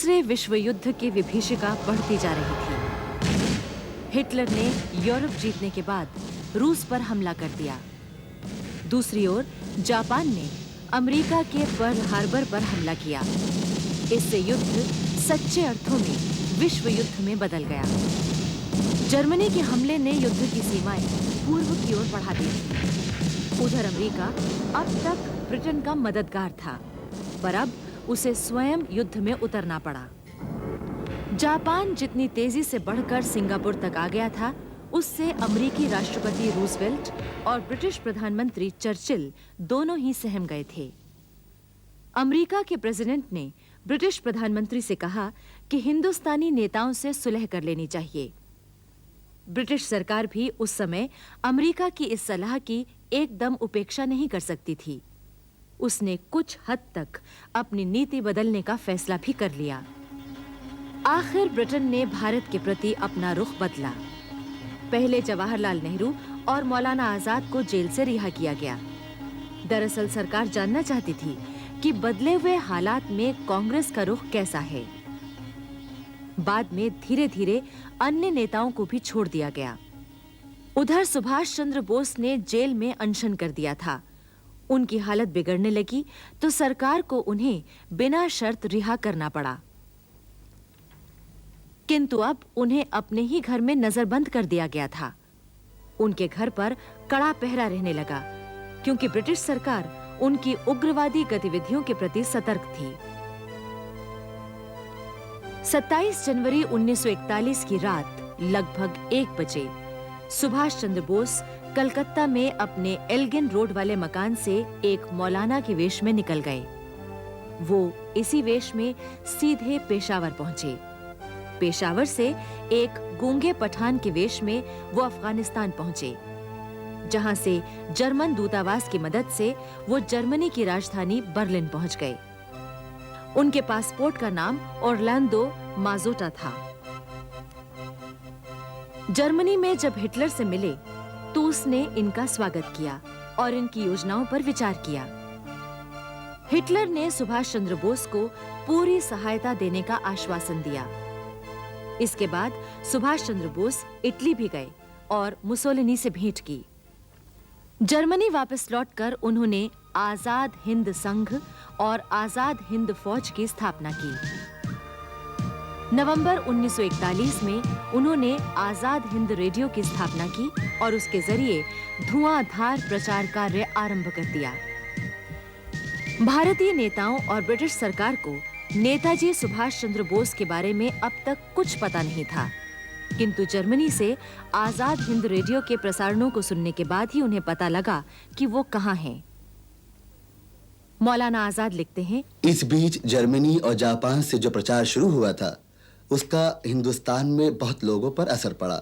दूसरे विश्व युद्ध की विभीषिका बढ़ती जा रही थी। हिटलर ने यूरोप जीतने के बाद रूस पर हमला कर दिया। दूसरी ओर जापान ने अमेरिका के पर्ल हार्बर पर हमला किया। इससे युद्ध सच्चे अर्थों में विश्व युद्ध में बदल गया। जर्मनी के हमले ने युद्ध की सीमाएं पूर्व की ओर बढ़ा दी थी। उधर अमेरिका अब तक ब्रिटेन का मददगार था, पर अब उसे स्वयं युद्ध में उतरना पड़ा। जापान जितनी तेजी से बढ़कर सिंगापुर तक आ गया था, उससे अमेरिकी राष्ट्रपति रूजवेल्ट और ब्रिटिश प्रधानमंत्री चर्चिल दोनों ही सहम गए थे। अमेरिका के प्रेसिडेंट ने ब्रिटिश प्रधानमंत्री से कहा कि हिंदुस्तानी नेताओं से सुलह कर लेनी चाहिए। ब्रिटिश सरकार भी उस समय अमेरिका की इस सलाह की एकदम उपेक्षा नहीं कर सकती थी। उसने कुछ हद तक अपनी नीति बदलने का फैसला भी कर लिया। आखिर ब्रिटेन ने भारत के प्रति अपना रुख बदला। पहले जवाहरलाल नेहरू और मौलाना आजाद को जेल से रिहा किया गया। दरअसल सरकार जानना चाहती थी कि बदले हुए हालात में कांग्रेस का रुख कैसा है। बाद में धीरे-धीरे अन्य नेताओं को भी छोड़ दिया गया। उधर सुभाष चंद्र बोस ने जेल में अनशन कर दिया था। उनकी हालत बिगड़ने लगी तो सरकार को उन्हें बिना शर्त रिहा करना पड़ा। किंतु अब उन्हें अपने ही घर में नजरबंद कर दिया गया था। उनके घर पर कड़ा पहरा रहने लगा, क्योंकि ब्रिटिश सरकार उनकी उग्रवादी गतिविधियों के प्रति सतर्क थी। 27 जनवरी 1941 की रात लगभग 1 बजे सुभाष चंद्र बोस कलकत्ता में अपने एल्गिन रोड वाले मकान से एक मौलाना के वेश में निकल गए। वो इसी वेश में सीधे पेशावर पहुंचे। पेशावर से एक गूंगे पठान के वेश में वो अफगानिस्तान पहुंचे, जहां से जर्मन दूतावास की मदद से वो जर्मनी की राजधानी बर्लिन पहुंच गए। उनके पासपोर्ट का नाम ऑरलैंडो माजोटा था। जर्मनी में जब हिटलर से मिले तो उसने इनका स्वागत किया और इनकी योजनाओं पर विचार किया। हिटलर ने सुभाष चंद्र बोस को पूरी सहायता देने का आश्वासन दिया। इसके बाद सुभाष चंद्र बोस इटली भी गए और मुसोलिनी से भेंट की। जर्मनी वापस लौटकर उन्होंने आजाद हिंद संघ और आजाद हिंद फौज की स्थापना की। नवंबर 1941 में उन्होंने आजाद हिंद रेडियो की स्थापना की और उसके जरिए धुआंधार प्रचार कार्य आरंभ कर दिया। भारतीय नेताओं और ब्रिटिश सरकार को नेताजी सुभाष चंद्र बोस के बारे में अब तक कुछ पता नहीं था, किंतु जर्मनी से आजाद हिंद रेडियो के प्रसारणों को सुनने के बाद ही उन्हें पता लगा कि वो कहां हैं। मौलाना आजाद लिखते हैं, इस बीच जर्मनी और जापान से जो प्रचार शुरू हुआ था, उसका हिंदुस्तान में बहुत लोगों पर असर पड़ा।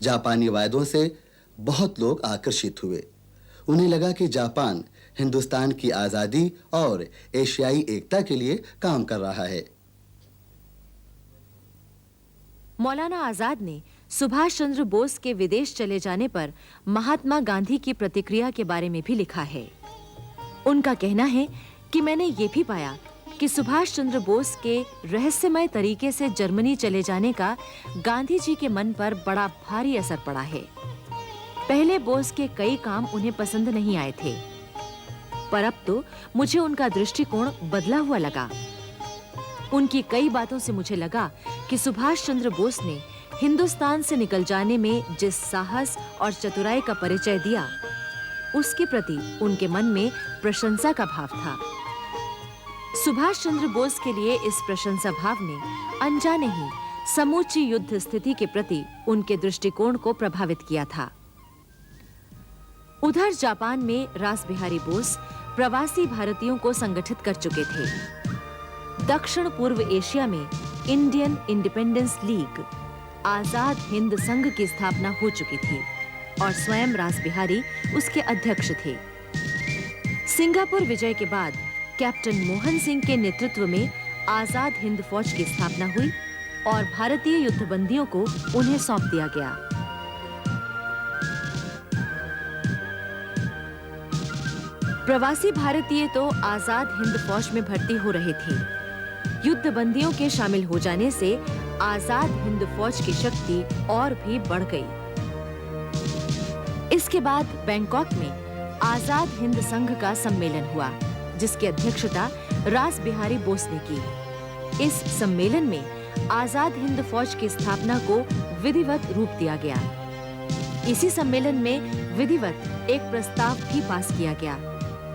जापानी वायदों से बहुत लोग आकर्षित हुए। उन्हें लगा कि जापान हिंदुस्तान की आजादी और एशियाई एकता के लिए काम कर रहा है। मौलाना आजाद ने सुभाष चंद्र बोस के विदेश चले जाने पर महात्मा गांधी की प्रतिक्रिया के बारे में भी लिखा है। उनका कहना है कि मैंने ये भी पाया कि सुभाष चंद्र बोस के रहस्यमय तरीके से जर्मनी चले जाने का गांधी जी के मन पर बड़ा भारी असर पड़ा है। पहले बोस के कई काम उन्हें पसंद नहीं आए थे, पर अब तो मुझे उनका दृष्टिकोण बदला हुआ लगा। उनकी कई बातों से मुझे लगा कि सुभाष चंद्र बोस ने हिंदुस्तान से निकल जाने में जिस साहस और चतुराई का परिचय दिया, उसके प्रति उनके मन में प्रशंसा का भाव था। सुभाष चंद्र बोस के लिए इस प्रशंसा भाव ने अनजाने ही समूची युद्ध स्थिति के प्रति उनके दृष्टिकोण को प्रभावित किया था। उधर जापान में रास बिहारी बोस प्रवासी भारतीयों को संगठित कर चुके थे। दक्षिण पूर्व एशिया में Indian independence league, Azad Hind संघ की स्थापना हो चुकी थी और स्वयं रास बिहारी उसके अध्यक्ष थे। सिंगापुर विजय के बाद कैप्टन मोहन सिंह के नेतृत्व में आजाद हिंद फौज की स्थापना हुई और भारतीय युद्धबंदियों को उन्हें सौंप दिया गया। प्रवासी भारतीय तो आजाद हिंद फौज में भर्ती हो रहे थे। युद्ध बंदियों के शामिल हो जाने से आजाद हिंद फौज की शक्ति और भी बढ़ गई। इसके बाद बैंकॉक में आजाद हिंद संघ का सम्मेलन हुआ, जिसकी अध्यक्षता रास बिहारी बोस ने की। इस सम्मेलन में आजाद हिंद फौज की स्थापना को विधिवत रूप दिया गया। इसी सम्मेलन में विधिवत एक प्रस्ताव भी पास किया गया।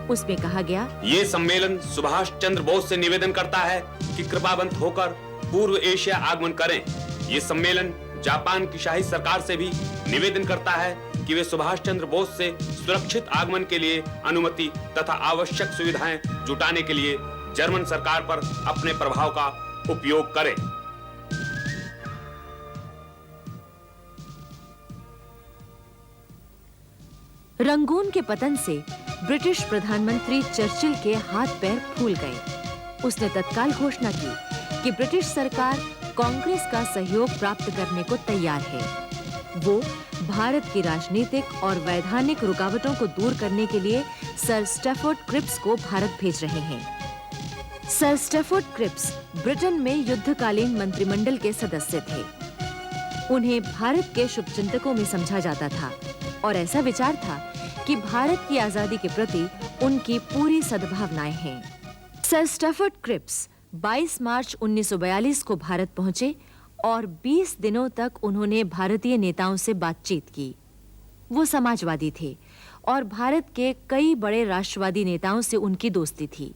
उसमें कहा गया, ये सम्मेलन सुभाष चंद्र बोस से निवेदन करता है कि कृपावंत होकर पूर्व एशिया आगमन करें। ये सम्मेलन जापान की शाही सरकार से भी निवेदन करता है कि वे सुभाष चंद्र बोस से सुरक्षित आगमन के लिए अनुमति तथा आवश्यक सुविधाएं जुटाने के लिए जर्मन सरकार पर अपने प्रभाव का उपयोग करें। रंगून के पतन से ब्रिटिश प्रधानमंत्री चर्चिल के हाथ पैर फूल गए। उसने तत्काल घोषणा की कि ब्रिटिश सरकार कांग्रेस का सहयोग प्राप्त करने को तैयार है। वो भारत की राजनीतिक और वैधानिक रुकावटों को दूर करने के लिए सर स्टैफोर्ड क्रिप्स को भारत भेज रहे हैं। सर स्टैफोर्ड क्रिप्स ब्रिटेन में युद्धकालीन मंत्रिमंडल के सदस्य थे। उन्हें भारत के शुभचिंतकों में समझा जाता था और ऐसा विचार था कि भारत की आजादी के प्रति उनकी पूरी सद्भावनाएं हैं। सर स्टैफोर्ड क्रिप्स 22 मार्च 1942 को भारत पहुंचे और 20 दिनों तक उन्होंने भारतीय नेताओं से बातचीत की। वो समाजवादी थे और भारत के कई बड़े राष्ट्रवादी नेताओं से उनकी दोस्ती थी।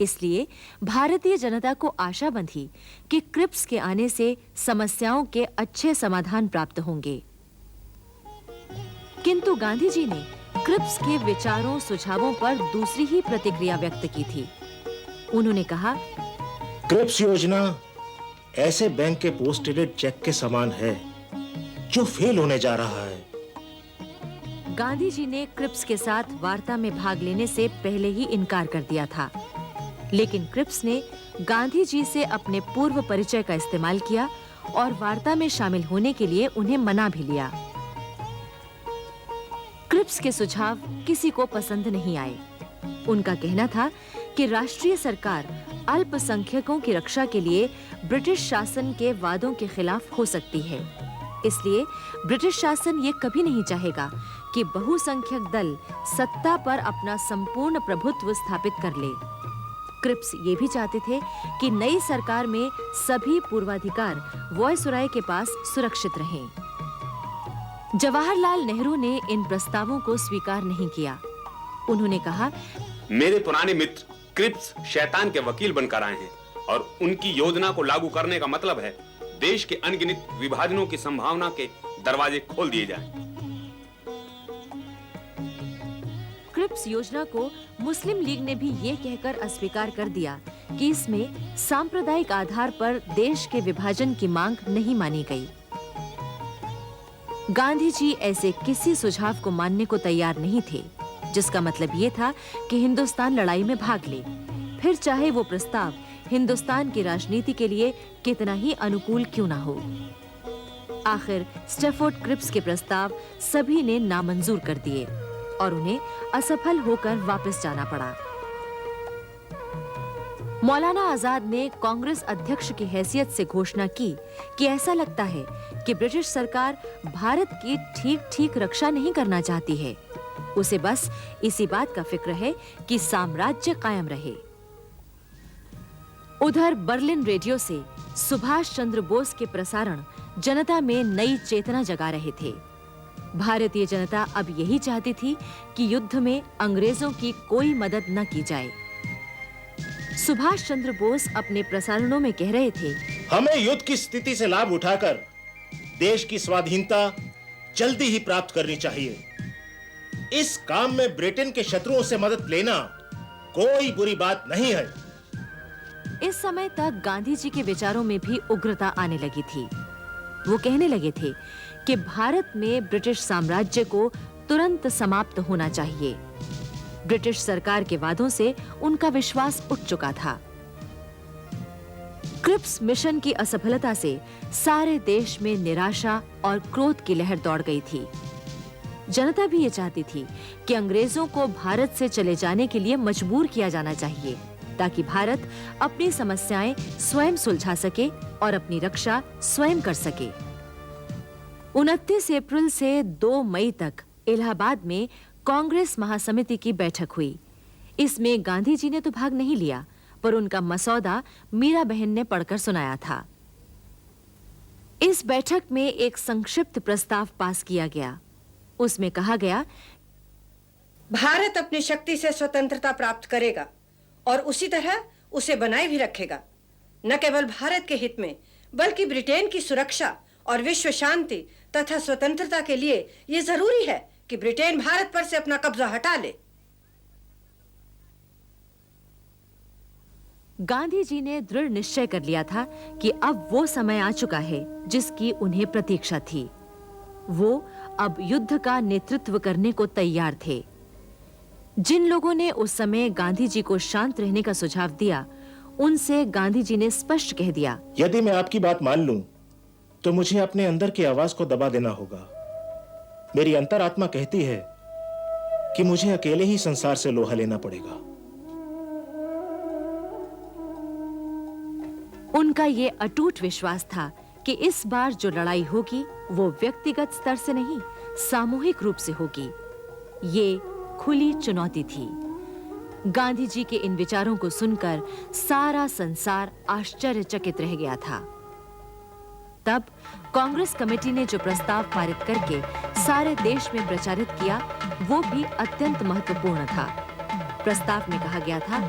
इसलिए भारतीय जनता को आशा बंधी कि क्रिप्स के आने से समस्याओं के अच्छे समाधान प्राप्त होंगे। किंतु गांधी जी ने क्रिप्स के विचारों सुझावों पर दूसरी ही प्रतिक्रिया व्यक्त की थी। उन्होंने कहा, क्रिप्स योजना ऐसे बैंक के पोस्ट डेटेड चेक के समान है जो फेल होने जा रहा है। गांधी जी ने क्रिप्स के साथ वार्ता में भाग लेने से पहले ही इनकार कर दिया था, लेकिन क्रिप्स ने गांधी जी से अपने पूर्व परिचय का इस्तेमाल किया और वार्ता में शामिल होने के लिए उन्हें मना भी लिया। क्रिप्स के सुझाव किसी को पसंद नहीं आए। उनका कहना था कि राष्ट्रीय सरकार अल्पसंख्यकों की रक्षा के लिए ब्रिटिश शासन के वादों के खिलाफ हो सकती है। इसलिए ब्रिटिश शासन ये कभी नहीं चाहेगा कि बहुसंख्यक दल सत्ता पर अपना संपूर्ण प्रभुत्व स्थापित कर ले। क्रिप्स ये भी चाहते थे कि नई सरकार में सभी पूर्वाधिकार वॉयसराय के पास सुरक्षित रहें। जवाहरलाल नेहरू ने इन प्रस्तावों को स्वीकार नहीं किया। उन्होंने कहा, मेरे पुराने मित्र क्रिप्स शैतान के वकील बनकर आए हैं और उनकी योजना को लागू करने का मतलब है देश के अनगिनत विभाजनों की संभावना के दरवाजे खोल दिए जाएं। क्रिप्स योजना को मुस्लिम लीग ने भी ये कहकर अस्वीकार कर दिया कि इसमें सांप्रदायिक आधार पर देश के विभाजन की मांग नहीं मानी गई। गांधी जी ऐसे किसी सुझाव को मानने को तैयार नहीं थे, जिसका मतलब ये था कि हिंदुस्तान लड़ाई में भाग ले, फिर चाहे वो प्रस्ताव हिंदुस्तान की राजनीति के लिए कितना ही अनुकूल क्यों ना हो। आखिर स्टैफोर्ड क्रिप्स के प्रस्ताव सभी ने नामंजूर कर दिए और उन्हें असफल होकर वापस जाना पड़ा। मौलाना आजाद ने कांग्रेस अध्यक्ष की हैसियत से घोषणा की कि ऐसा लगता है कि ब्रिटिश सरकार भारत की ठीक-ठीक रक्षा नहीं करना चाहती है। उसे बस इसी बात का फिक्र है कि साम्राज्य कायम रहे। उधर बर्लिन रेडियो से सुभाष चंद्र बोस के प्रसारण जनता में नई चेतना जगा रहे थे। भारतीय जनता अब यही चाहती थी कि युद्ध में अंग्रेजों की कोई मदद न की जाए। सुभाष चंद्र बोस अपने प्रसारणों में कह रहे थे, हमें युद्ध की स्थिति से लाभ उठाकर देश की स्वाधीनता जल्दी ही प्राप्त करनी चाहिए। इस काम में ब्रिटेन के शत्रुओं से मदद लेना कोई बुरी बात नहीं है। इस समय तक गांधी जी के विचारों में भी उग्रता आने लगी थी। वो कहने लगे थे कि भारत में ब्रिटिश साम्राज्य को तुरंत समाप्त होना चाहिए। ब्रिटिश सरकार के वादों से उनका विश्वास उठ चुका था। क्रिप्स मिशन की असफलता से सारे देश में निराशा और क्रोध की लहर दौड़ गई थी। जनता भी ये चाहती थी कि अंग्रेजों को भारत से चले जाने के लिए मजबूर किया जाना चाहिए। ताकि भारत अपनी समस्याएं स्वयं सुलझा सके और अपनी रक्षा स्वयं कर सके। 29 अप्रैल से 2 मई तक इलाहाबाद में कांग्रेस महासमिति की बैठक हुई। इसमें गांधी जी ने तो भाग नहीं लिया, पर उनका मसौदा मीरा बहन ने पढ़कर सुनाया था। इस बैठक में एक संक्षिप्त प्रस्ताव पास किया गया। उसमें कहा गया, भारत अपनी शक्ति से स्वतंत्रता प्राप्त करेगा और उसी तरह उसे बनाए भी रखेगा। न केवल भारत के हित में, बल्कि ब्रिटेन की सुरक्षा और विश्व शांति तथा स्वतंत्रता के लिए यह जरूरी है कि ब्रिटेन भारत पर से अपना कब्जा हटा ले। गांधी जी ने दृढ़ निश्चय कर लिया था कि अब वो समय आ चुका है जिसकी उन्हें प्रतीक्षा थी। वो अब युद्ध का नेतृत्व करने को तैयार थे। जिन लोगों ने उस समय गांधी जी को शांत रहने का सुझाव दिया, उनसे गांधी जी ने स्पष्ट कह दिया, यदि मैं आपकी बात मान लूं, तो मुझे अपने अंदर की आवाज को दबा देना होगा। मेरी अंतरात्मा कहती है कि मुझे अकेले ही संसार से लोहा लेना पड़ेगा। उनका ये अटूट विश्वास था कि इस बार जो लड़ाई होगी वो व्यक्तिगत स्तर से नहीं, सामूहिक रूप से होगी। ये खुली चुनौती थी। गांधी जी के इन विचारों को सुनकर सारा संसार आश्चर्यचकित रह गया था। तब कांग्रेस कमेटी ने जो प्रस्ताव पारित करके सारे देश में प्रचारित किया, वो भी अत्यंत महत्वपूर्ण था। प्रस्ताव में कहा गया था,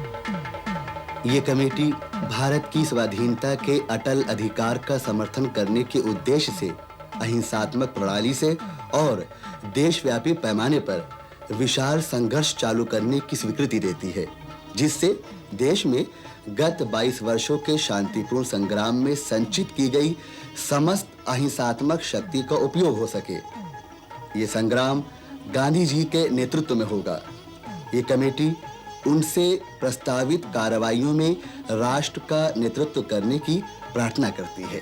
ये कमेटी भारत की स्वाधीनता के अटल अधिकार का समर्थन करने के उद्देश्य से अहिंसात्मक प्रणाली से और देशव्यापी पैमाने पर विशाल संघर्ष चालू करने की स्वीकृति देती है, जिससे देश में गत 22 वर्षों के शांतिपूर्ण संग्राम में संचित की गई समस्त अहिंसात्मक शक्ति का उपयोग हो सके। ये संग्राम गांधी जी के नेतृत्व में होगा। ये कमेटी उनसे प्रस्तावित कार्रवाइयों में राष्ट्र का नेतृत्व करने की प्रार्थना करती है।